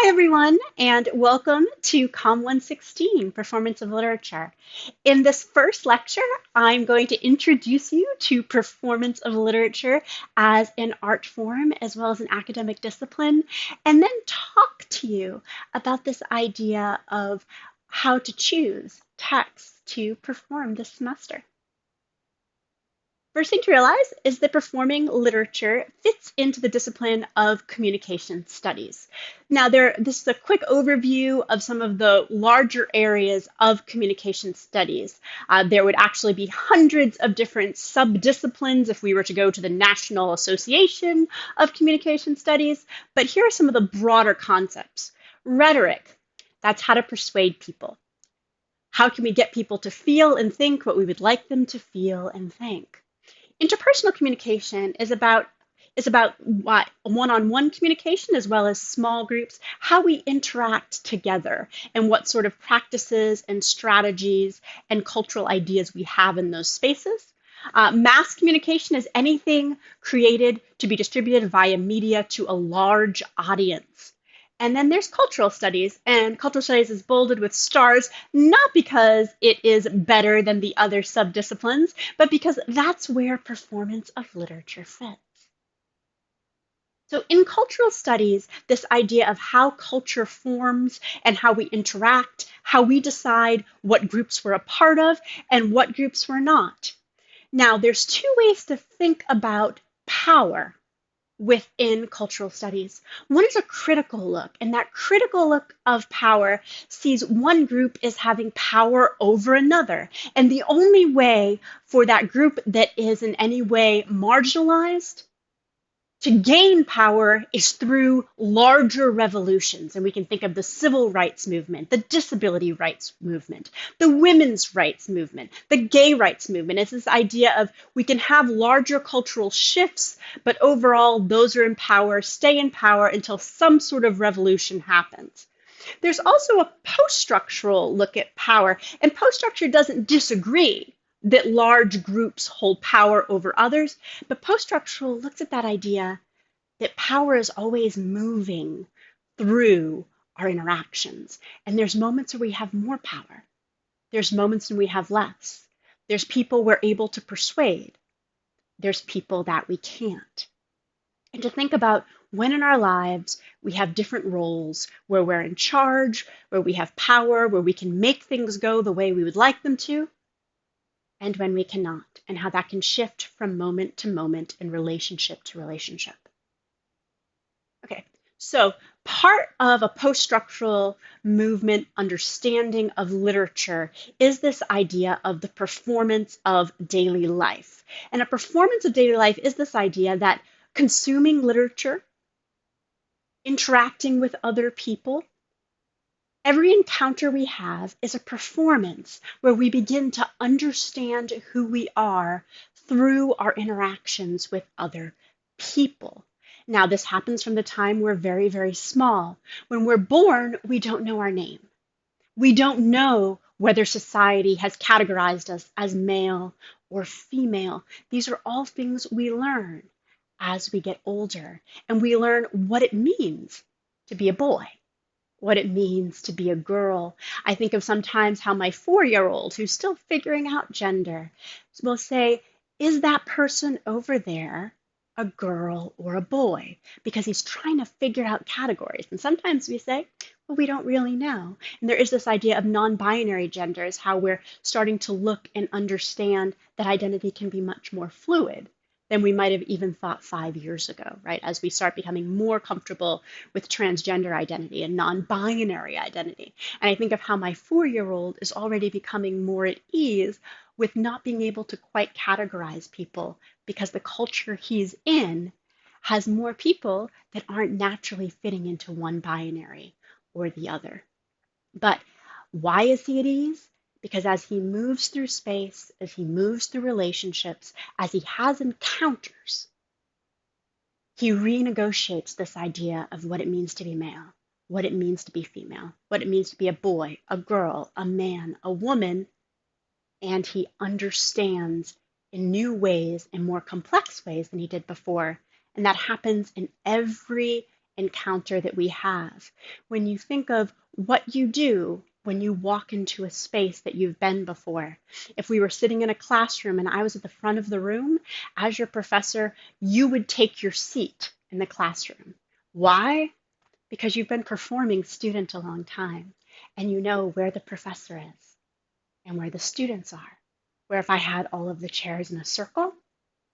Hi, everyone, and welcome to Com 116, Performance of Literature. In this first lecture, I'm going to introduce you to performance of literature as an art form as well as an academic discipline, and then talk to you about this idea of how to choose texts to perform this semester. First thing to realize is that performing literature fits into the discipline of communication studies. Now, this is a quick overview of some of the larger areas of communication studies. There would actually be hundreds of different subdisciplines if we were to go to the National Association of Communication Studies, but here are some of the broader concepts. Rhetoric, that's how to persuade people. How can we get people to feel and think what we would like them to feel and think? Interpersonal communication is about what one-on-one communication as well as small groups, how we interact together and what sort of practices and strategies and cultural ideas we have in those spaces. Mass communication is anything created to be distributed via media to a large audience. And then there's cultural studies, and cultural studies is bolded with stars, not because it is better than the other subdisciplines, but because that's where performance of literature fits. So in cultural studies, this idea of how culture forms and how we interact, how we decide what groups we're a part of and what groups we're not. Now, there's two ways to think about power within cultural studies. One is a critical look, and that critical look of power sees one group as having power over another. And the only way for that group that is in any way marginalized to gain power is through larger revolutions. And we can think of the civil rights movement, the disability rights movement, the women's rights movement, the gay rights movement. It's this idea of we can have larger cultural shifts, but overall those are in power, stay in power until some sort of revolution happens. There's also a post-structural look at power, and post-structure doesn't disagree that large groups hold power over others, but post-structural looks at that idea that power is always moving through our interactions. And there's moments where we have more power. There's moments when we have less. There's people we're able to persuade. There's people that we can't. And to think about when in our lives we have different roles where we're in charge, where we have power, where we can make things go the way we would like them to, and when we cannot, and how that can shift from moment to moment and relationship to relationship. Okay, so part of a post-structural movement understanding of literature is this idea of the performance of daily life. And a performance of daily life is this idea that consuming literature, interacting with other people, every encounter we have is a performance where we begin to understand who we are through our interactions with other people. Now, this happens from the time we're very, very small. When we're born, we don't know our name. We don't know whether society has categorized us as male or female. These are all things we learn as we get older, and we learn what it means to be a boy, what it means to be a girl. I think of sometimes how my 4-year-old, who's still figuring out gender, will say, is that person over there a girl or a boy? Because he's trying to figure out categories. And sometimes we say, well, we don't really know. And there is this idea of non-binary genders, how we're starting to look and understand that identity can be much more fluid than we might have even thought 5 years ago, right? As we start becoming more comfortable with transgender identity and non-binary identity. And I think of how my 4-year-old is already becoming more at ease with not being able to quite categorize people because the culture he's in has more people that aren't naturally fitting into one binary or the other. But why is he at ease? Because as he moves through space, as he moves through relationships, as he has encounters, he renegotiates this idea of what it means to be male, what it means to be female, what it means to be a boy, a girl, a man, a woman, and he understands in new ways, in more complex ways than he did before. And that happens in every encounter that we have. When you think of what you do when you walk into a space that you've been before. If we were sitting in a classroom and I was at the front of the room, as your professor, you would take your seat in the classroom. Why? Because you've been performing student a long time and you know where the professor is and where the students are. Where if I had all of the chairs in a circle,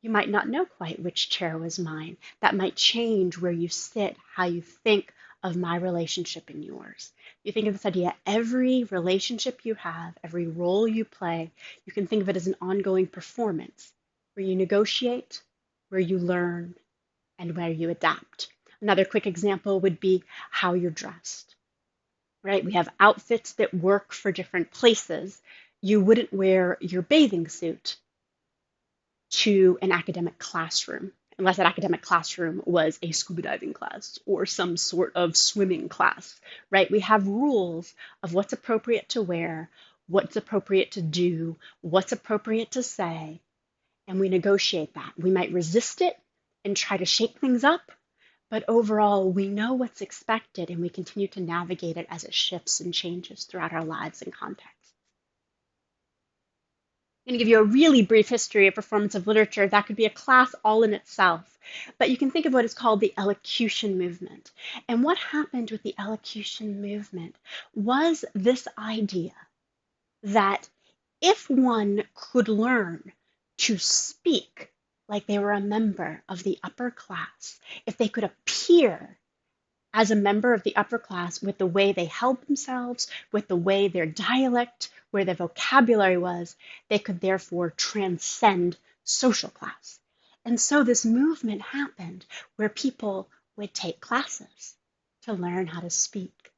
you might not know quite which chair was mine. That might change where you sit, how you think of my relationship and yours. You think of this idea, every relationship you have, every role you play, you can think of it as an ongoing performance where you negotiate, where you learn, and where you adapt. Another quick example would be how you're dressed, right? We have outfits that work for different places. You wouldn't wear your bathing suit to an academic classroom, unless that academic classroom was a scuba diving class or some sort of swimming class, right? We have rules of what's appropriate to wear, what's appropriate to do, what's appropriate to say, and we negotiate that. We might resist it and try to shake things up, but overall, we know what's expected and we continue to navigate it as it shifts and changes throughout our lives and contexts. I'm going to give you a really brief history of performance of literature. That could be a class all in itself. But you can think of what is called the elocution movement. And what happened with the elocution movement was this idea that if one could learn to speak like they were a member of the upper class, if they could appear as a member of the upper class with the way they held themselves, with the way their dialect, where their vocabulary was, they could therefore transcend social class. And so this movement happened where people would take classes to learn how to speak.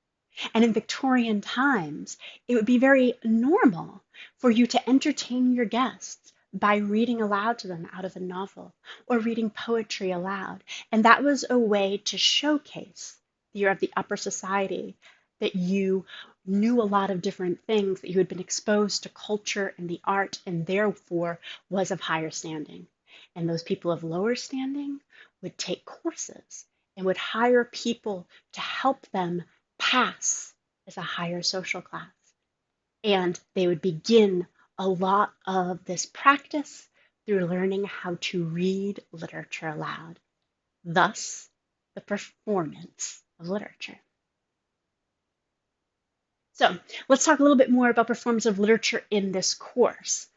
And in Victorian times, it would be very normal for you to entertain your guests by reading aloud to them out of a novel or reading poetry aloud. And that was a way to showcase that you're of the upper society, that you knew a lot of different things, that you had been exposed to culture and the art, and therefore was of higher standing. And those people of lower standing would take courses and would hire people to help them pass as a higher social class. And they would begin a lot of this practice through learning how to read literature aloud, thus the performance of literature. So let's talk a little bit more about performance of literature in this course.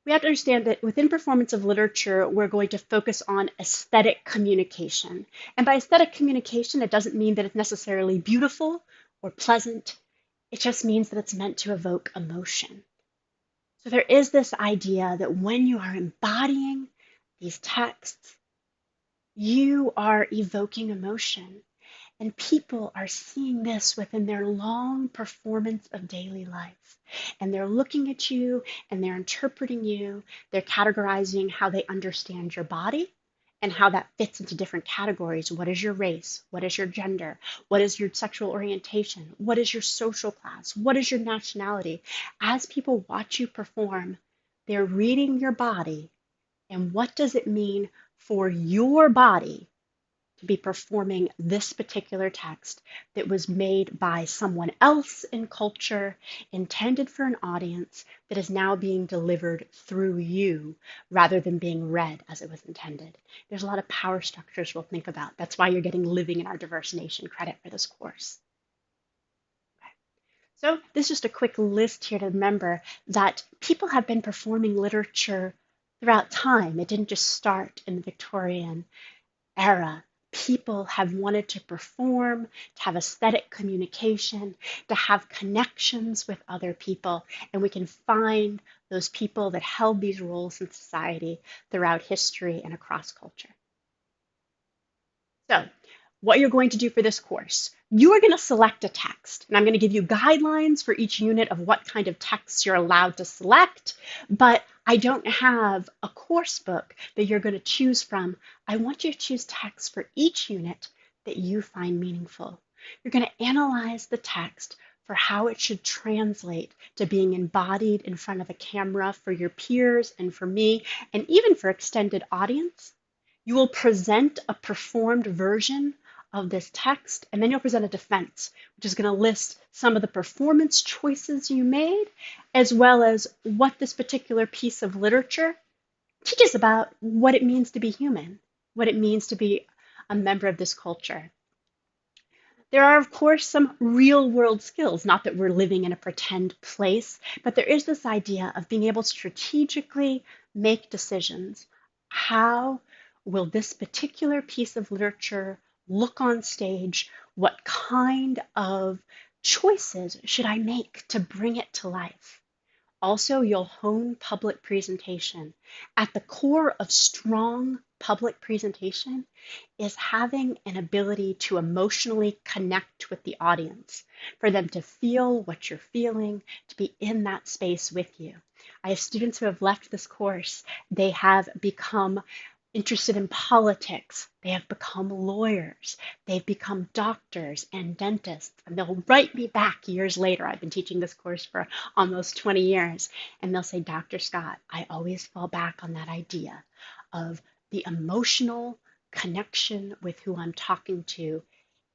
We have to understand that within performance of literature, we're going to focus on aesthetic communication. And by aesthetic communication, it doesn't mean that it's necessarily beautiful or pleasant. It just means that it's meant to evoke emotion. So there is this idea that when you are embodying these texts, you are evoking emotion. And people are seeing this within their long performance of daily life. And they're looking at you and they're interpreting you. They're categorizing how they understand your body and how that fits into different categories. What is your race? What is your gender? What is your sexual orientation? What is your social class? What is your nationality? As people watch you perform, they're reading your body. And what does it mean for your body to be performing this particular text that was made by someone else in culture, intended for an audience, that is now being delivered through you rather than being read as it was intended. There's a lot of power structures we'll think about. That's why you're getting Living in Our Diverse Nation credit for this course. Okay. So this is just a quick list here to remember that people have been performing literature throughout time. It didn't just start in the Victorian era. People have wanted to perform, to have aesthetic communication, to have connections with other people, and we can find those people that held these roles in society throughout history and across culture. So, what you're going to do for this course, you are going to select a text, and I'm going to give you guidelines for each unit of what kind of texts you're allowed to select, but I don't have a course book that you're going to choose from. I want you to choose texts for each unit that you find meaningful. You're going to analyze the text for how it should translate to being embodied in front of a camera for your peers and for me, and even for extended audience. You will present a performed version of this text, and then you'll present a defense, which is going to list some of the performance choices you made, as well as what this particular piece of literature teaches about what it means to be human, what it means to be a member of this culture. There are, of course, some real world skills, not that we're living in a pretend place, but there is this idea of being able to strategically make decisions. How will this particular piece of literature look on stage? What kind of choices should I make to bring it to life? Also, you'll hone public presentation. At the core of strong public presentation is having an ability to emotionally connect with the audience, for them to feel what you're feeling, to be in that space with you. I have students who have left this course. They have become interested in politics. They have become lawyers. They've become doctors and dentists. And they'll write me back years later. I've been teaching this course for almost 20 years. And they'll say, Dr. Scott, I always fall back on that idea of the emotional connection with who I'm talking to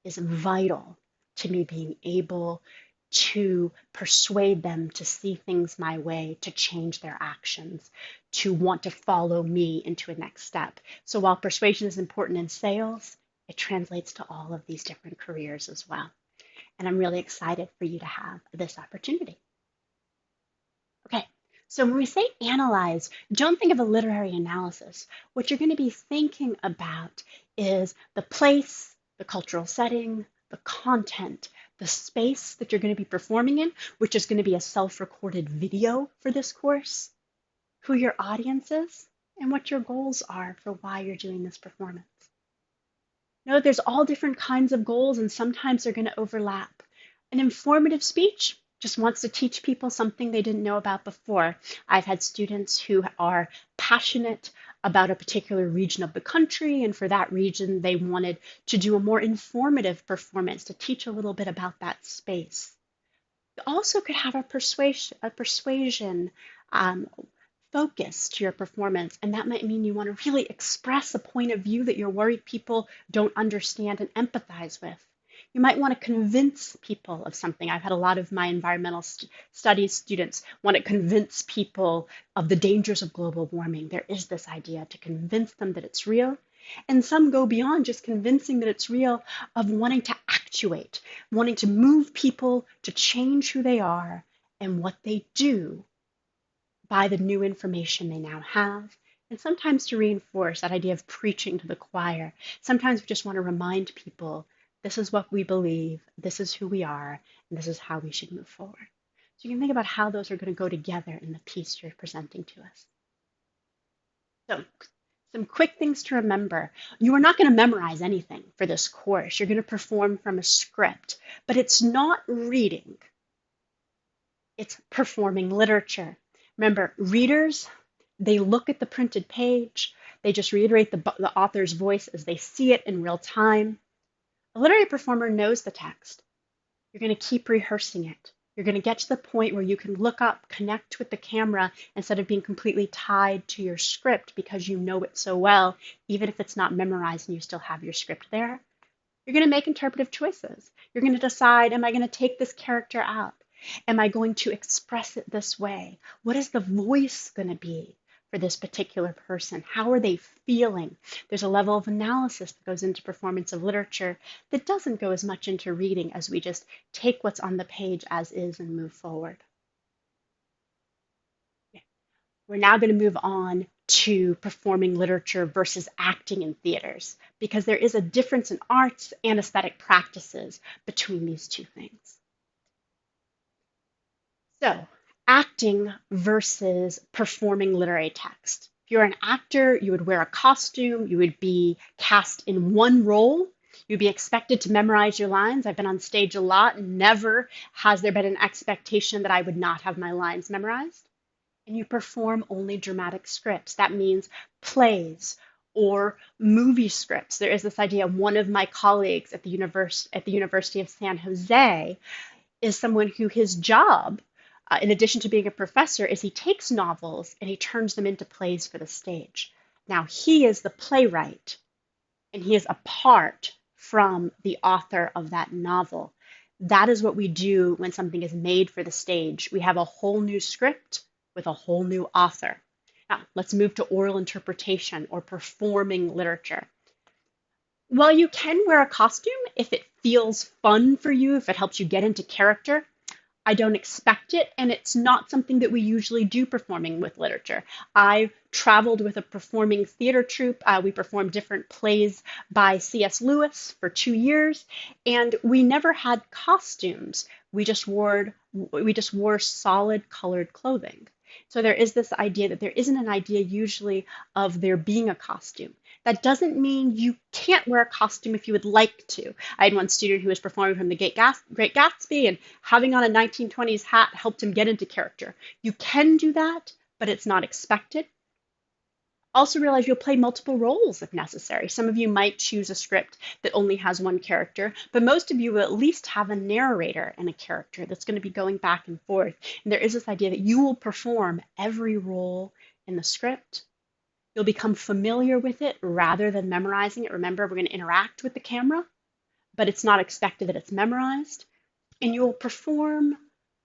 is vital to me being able to persuade them to see things my way, to change their actions, to want to follow me into a next step. So while persuasion is important in sales, it translates to all of these different careers as well. And I'm really excited for you to have this opportunity. Okay, so when we say analyze, don't think of a literary analysis. What you're going to be thinking about is the place, the cultural setting, the content, the space that you're going to be performing in, which is going to be a self-recorded video for this course, who your audience is, and what your goals are for why you're doing this performance. Know that there's all different kinds of goals, and sometimes they're going to overlap. An informative speech just wants to teach people something they didn't know about before. I've had students who are passionate about a particular region of the country, and for that region, they wanted to do a more informative performance to teach a little bit about that space. You also could have a persuasion focus to your performance, and that might mean you want to really express a point of view that you're worried people don't understand and empathize with. You might want to convince people of something. I've had a lot of my environmental studies students want to convince people of the dangers of global warming. There is this idea to convince them that it's real. And some go beyond just convincing that it's real, of wanting to actuate, wanting to move people to change who they are and what they do by the new information they now have. And sometimes to reinforce that idea of preaching to the choir. Sometimes we just want to remind people, this is what we believe, this is who we are, and this is how we should move forward. So you can think about how those are going to go together in the piece you're presenting to us. So some quick things to remember. You are not going to memorize anything for this course. You're going to perform from a script, but it's not reading. It's performing literature. Remember, readers, they look at the printed page. They just reiterate the author's voice as they see it in real time. A literary performer knows the text. You're going to keep rehearsing it. You're going to get to the point where you can look up, connect with the camera instead of being completely tied to your script because you know it so well, even if it's not memorized and you still have your script there. You're going to make interpretive choices. You're going to decide, am I going to take this character out? Am I going to express it this way? What is the voice going to be for this particular person? How are they feeling? There's a level of analysis that goes into performance of literature that doesn't go as much into reading as we just take what's on the page as is and move forward. We're now going to move on to performing literature versus acting in theaters, because there is a difference in arts and aesthetic practices between these two things. So, acting versus performing literary text. If you're an actor, you would wear a costume, you would be cast in one role, you'd be expected to memorize your lines. I've been on stage a lot, and never has there been an expectation that I would not have my lines memorized. And you perform only dramatic scripts. That means plays or movie scripts. There is this idea, one of my colleagues at the University of San Jose is someone who his job, in addition to being a professor, is he takes novels and he turns them into plays for the stage. Now, he is the playwright, and he is a part from the author of that novel. That is what we do when something is made for the stage. We have a whole new script with a whole new author. Now, let's move to oral interpretation or performing literature. While you can wear a costume if it feels fun for you, if it helps you get into character, I don't expect it, and it's not something that we usually do performing with literature. I traveled with a performing theater troupe. We performed different plays by C.S. Lewis for 2 years, and we never had costumes. We just wore solid colored clothing. So there is this idea that there isn't an idea usually of there being a costume. That doesn't mean you can't wear a costume if you would like to. I had one student who was performing from The Great Gatsby, and having on a 1920s hat helped him get into character. You can do that, but it's not expected. Also realize you'll play multiple roles if necessary. Some of you might choose a script that only has one character, but most of you will at least have a narrator and a character that's going to be going back and forth. And there is this idea that you will perform every role in the script. You'll become familiar with it rather than memorizing it. Remember, we're going to interact with the camera, but it's not expected that it's memorized. And you'll perform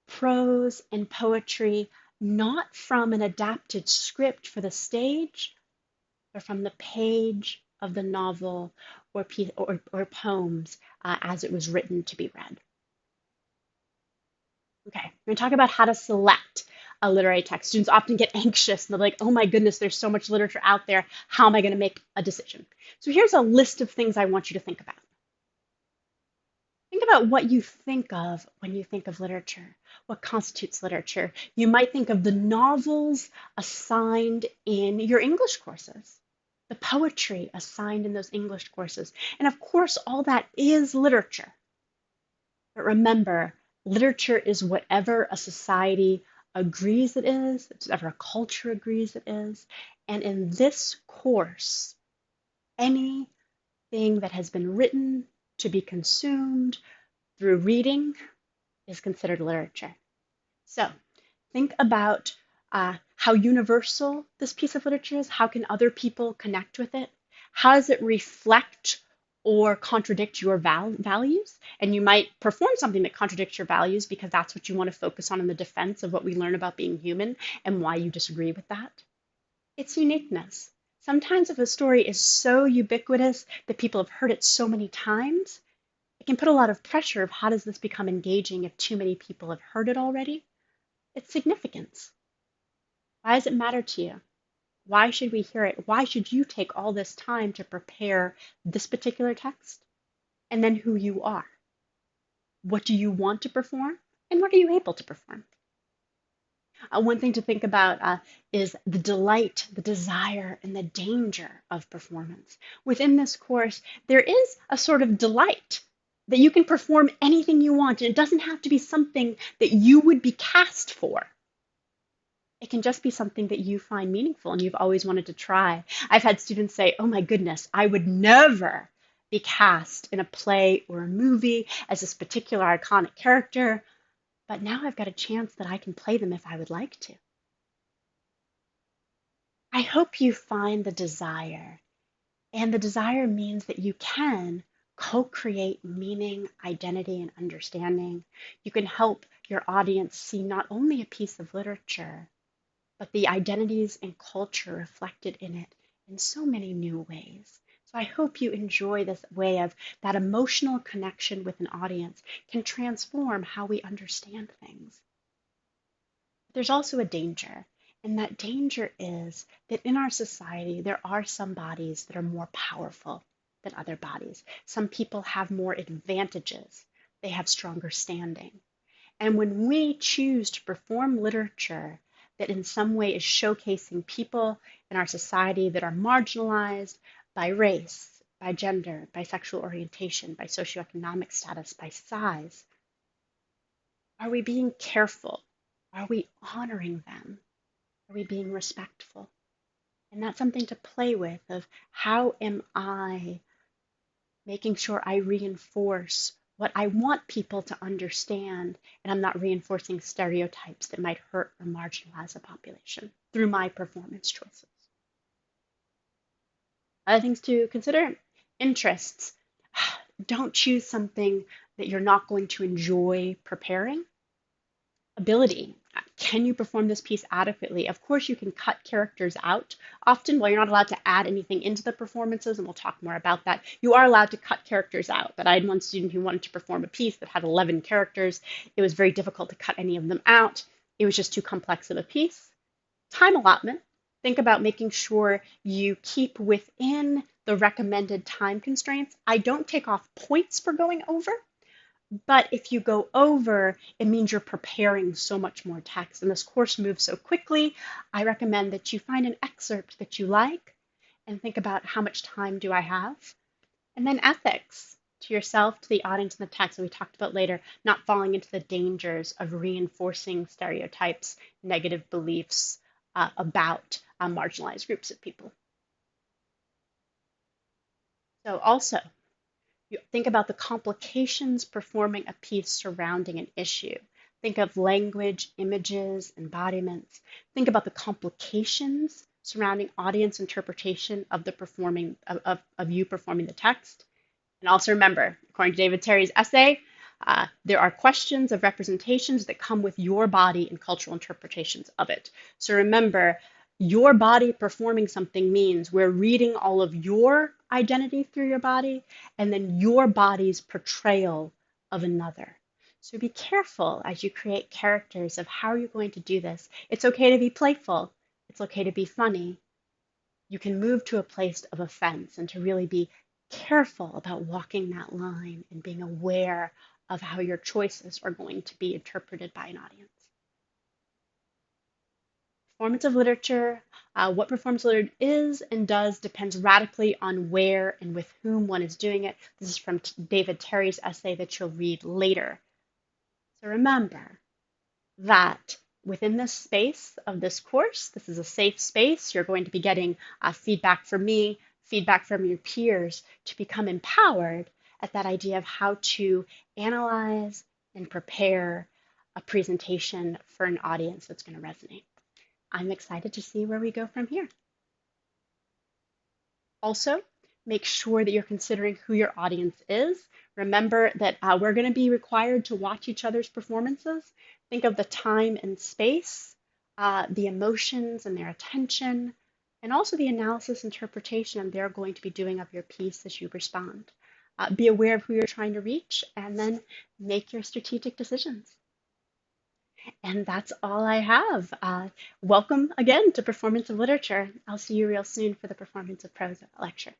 prose and poetry not from an adapted script for the stage, but from the page of the novel or poems as it was written to be read. Okay, we're going to talk about how to select a literary text. Students often get anxious and they're like, oh my goodness, there's so much literature out there. How am I going to make a decision? So here's a list of things I want you to think about. Think about what you think of when you think of literature. What constitutes literature? You might think of the novels assigned in your English courses, the poetry assigned in those English courses. And of course, all that is literature. But remember, literature is whatever a society agrees it is, whatever a culture agrees it is. And in this course, anything that has been written to be consumed through reading is considered literature. So think about how universal this piece of literature is. How can other people connect with it? How does it reflect or contradict your values? And you might perform something that contradicts your values because that's what you want to focus on in the defense of what we learn about being human and why you disagree with that. It's uniqueness. Sometimes if a story is so ubiquitous that people have heard it so many times, it can put a lot of pressure of how does this become engaging if too many people have heard it already? It's significance. Why does it matter to you? Why should we hear it? Why should you take all this time to prepare this particular text? And then who you are. What do you want to perform? And what are you able to perform? One thing to think about is the delight, the desire, and the danger of performance. Within this course, there is a sort of delight that you can perform anything you want, and it doesn't have to be something that you would be cast for. It can just be something that you find meaningful and you've always wanted to try. I've had students say, oh my goodness, I would never be cast in a play or a movie as this particular iconic character, but now I've got a chance that I can play them if I would like to. I hope you find the desire, and the desire means that you can co-create meaning, identity, and understanding. You can help your audience see not only a piece of literature, but the identities and culture reflected in it in so many new ways. So I hope you enjoy this way of that emotional connection with an audience can transform how we understand things. There's also a danger, and that danger is that in our society, there are some bodies that are more powerful than other bodies. Some people have more advantages. They have stronger standing. And when we choose to perform literature that in some way is showcasing people in our society that are marginalized by race, by gender, by sexual orientation, by socioeconomic status, by size, are we being careful? Are we honoring them? Are we being respectful? And that's something to play with of how am I making sure I reinforce what I want people to understand, and I'm not reinforcing stereotypes that might hurt or marginalize a population through my performance choices. Other things to consider, interests. don't choose something that you're not going to enjoy preparing. Ability. Can you perform this piece adequately? Of course, you can cut characters out. Often, while you're not allowed to add anything into the performances, and we'll talk more about that, you are allowed to cut characters out. But I had one student who wanted to perform a piece that had 11 characters. It was very difficult to cut any of them out. It was just too complex of a piece. Time allotment. Think about making sure you keep within the recommended time constraints. I don't take off points for going over, but if you go over, it means you're preparing so much more text. And this course moves so quickly, I recommend that you find an excerpt that you like and think about how much time do I have? And then ethics to yourself, to the audience, and the text that we talked about later, not falling into the dangers of reinforcing stereotypes, negative beliefs about marginalized groups of people. So also, you think about the complications performing a piece surrounding an issue. Think of language, images, embodiments. Think about the complications surrounding audience interpretation of the performing of you performing the text. And also remember, according to David Terry's essay, there are questions of representations that come with your body and cultural interpretations of it. So remember, your body performing something means we're reading all of your identity through your body and then your body's portrayal of another. So be careful as you create characters of how you're going to do this. It's okay to be playful. It's okay to be funny. You can move to a place of offense and to really be careful about walking that line and being aware of how your choices are going to be interpreted by an audience. Performance of literature, what performance of literature is and does depends radically on where and with whom one is doing it. This is from David Terry's essay that you'll read later. So remember that within this space of this course, this is a safe space. You're going to be getting feedback from me, feedback from your peers to become empowered at that idea of how to analyze and prepare a presentation for an audience that's going to resonate. I'm excited to see where we go from here. Also, make sure that you're considering who your audience is. Remember that we're going to be required to watch each other's performances. Think of the time and space, the emotions and their attention, and also the analysis interpretation they're going to be doing of your piece as you respond. Be aware of who you're trying to reach, and then make your strategic decisions. And that's all I have. Welcome again to Performance of Literature. I'll see you real soon for the Performance of Prose lecture.